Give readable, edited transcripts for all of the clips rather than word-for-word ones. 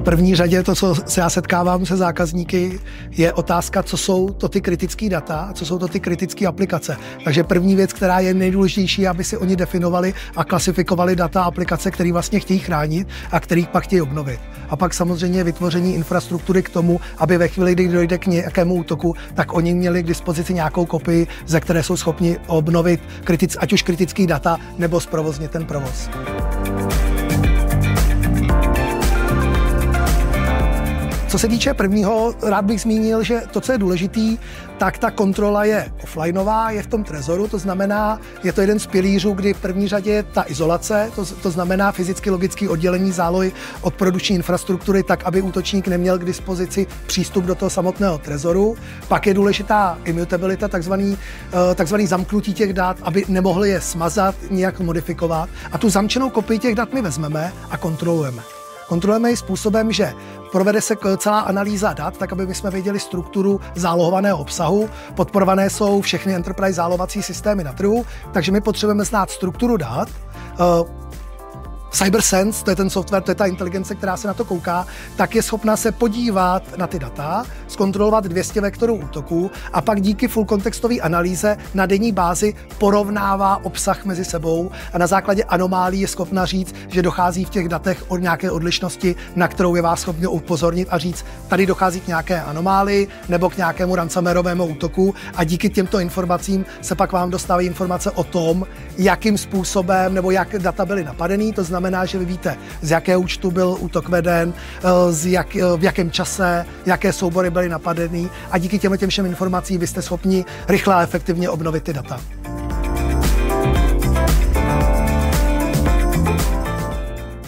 V první řadě to, co se já setkávám se zákazníky, je otázka, co jsou to ty kritické data a co jsou to ty kritické aplikace. Takže první věc, která je nejdůležitější, aby si oni definovali a klasifikovali data a aplikace, které vlastně chtějí chránit a kterých pak chtějí obnovit. A pak samozřejmě vytvoření infrastruktury k tomu, aby ve chvíli, kdy dojde k nějakému útoku, tak oni měli k dispozici nějakou kopii, ze které jsou schopni obnovit ať už kritický data nebo zprovoznit ten provoz. Co se týče prvního, rád bych zmínil, že to, co je důležitý, tak ta kontrola je offlineová, je v tom trezoru, to znamená, je to jeden z pilířů, kdy v první řadě je ta izolace, to znamená fyzicky logické oddělení zálohy od produkční infrastruktury, tak aby útočník neměl k dispozici přístup do toho samotného trezoru. Pak je důležitá immutabilita, takzvaný zamknutí těch dat, aby nemohli je smazat, nějak modifikovat. A tu zamčenou kopii těch dat my vezmeme a kontrolujeme. Kontrolujeme ji způsobem, že provede se celá analýza dat, tak aby my jsme věděli strukturu zálohovaného obsahu. Podporované jsou všechny enterprise zálohovací systémy na trhu, takže my potřebujeme znát strukturu dat. CyberSense, to je ten software, to je ta inteligence, která se na to kouká, tak je schopná se podívat na ty data, zkontrolovat 200 vektorů útoků a pak díky full kontextové analýze na denní bázi porovnává obsah mezi sebou a na základě anomálí je schopna říct, že dochází v těch datech od nějaké odlišnosti, na kterou je vás schopný upozornit a říct, tady dochází k nějaké anomálii nebo k nějakému ransomwareovému útoku a díky těmto informacím se pak vám dostávají informace o tom, jakým způsobem nebo jak data byly napadený, to znamená, že vy víte, z jakého účtu byl útok veden, v jakém čase, jaké soubory byly napadeny a díky těm všem informacím vy jste schopni rychle a efektivně obnovit ty data.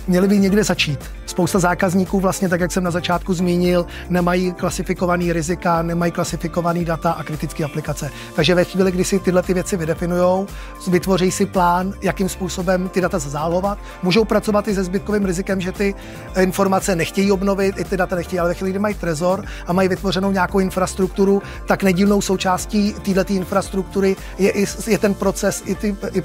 Měli by někde začít. Spousta zákazníků vlastně, tak jak jsem na začátku zmínil, nemají klasifikovaný rizika, nemají klasifikovaný data a kritické aplikace. Takže ve chvíli, kdy si tyhle ty věci vydefinujou, vytvoří si plán, jakým způsobem ty data zálohovat, můžou pracovat i se zbytkovým rizikem, že ty informace nechtějí obnovit, i ty data nechtějí, ale ve chvíli, kdy mají trezor a mají vytvořenou nějakou infrastrukturu, tak nedílnou součástí této infrastruktury je ten proces,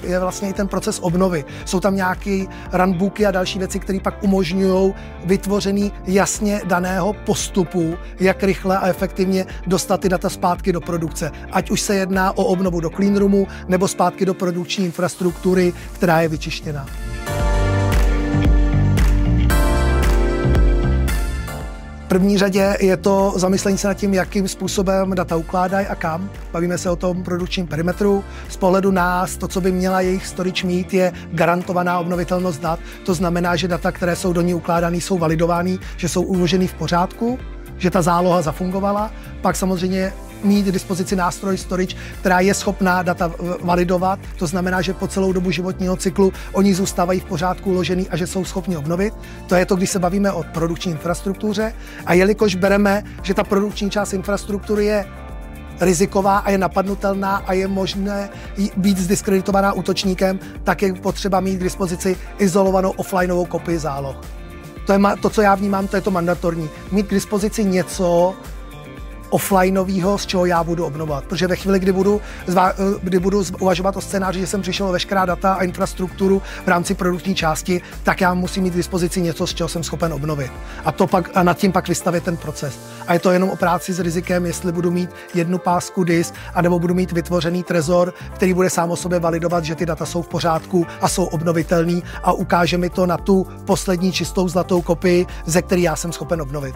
je vlastně i ten proces obnovy. Jsou tam nějaké runbooky a další věci, které pak umožňují vytvoření jasně daného postupu, jak rychle a efektivně dostat ty data zpátky do produkce. Ať už se jedná o obnovu do cleanroomu nebo zpátky do produkční infrastruktury, která je vyčištěná. V první řadě je to zamyslení se nad tím, jakým způsobem data ukládají a kam. Bavíme se o tom produkčním perimetru. Z pohledu nás to, co by měla jejich storage mít, je garantovaná obnovitelnost dat. To znamená, že data, které jsou do ní ukládány, jsou validovány, že jsou uloženy v pořádku, že ta záloha zafungovala. Pak samozřejmě mít k dispozici nástroj storage, která je schopná data validovat. To znamená, že po celou dobu životního cyklu oni zůstávají v pořádku uložený a že jsou schopni obnovit. To je to, když se bavíme o produkční infrastruktuře. A jelikož bereme, že ta produkční část infrastruktury je riziková a je napadnutelná a je možné být zdiskreditovaná útočníkem, tak je potřeba mít k dispozici izolovanou offlineovou kopii záloh. To, co já vnímám, to je to mandatorní. Mít k dispozici něco offlineového, z čeho já budu obnovovat. Protože ve chvíli, kdy budu uvažovat o scénáři, že jsem přišel veškerá data a infrastrukturu v rámci produktní části, tak já musím mít k dispozici něco, z čeho jsem schopen obnovit. A nad tím pak vystavit ten proces. A je to jenom o práci s rizikem, jestli budu mít jednu pásku disk, anebo budu mít vytvořený trezor, který bude sám o sobě validovat, že ty data jsou v pořádku a jsou obnovitelný a ukáže mi to na tu poslední čistou zlatou kopii, ze které já jsem schopen obnovit.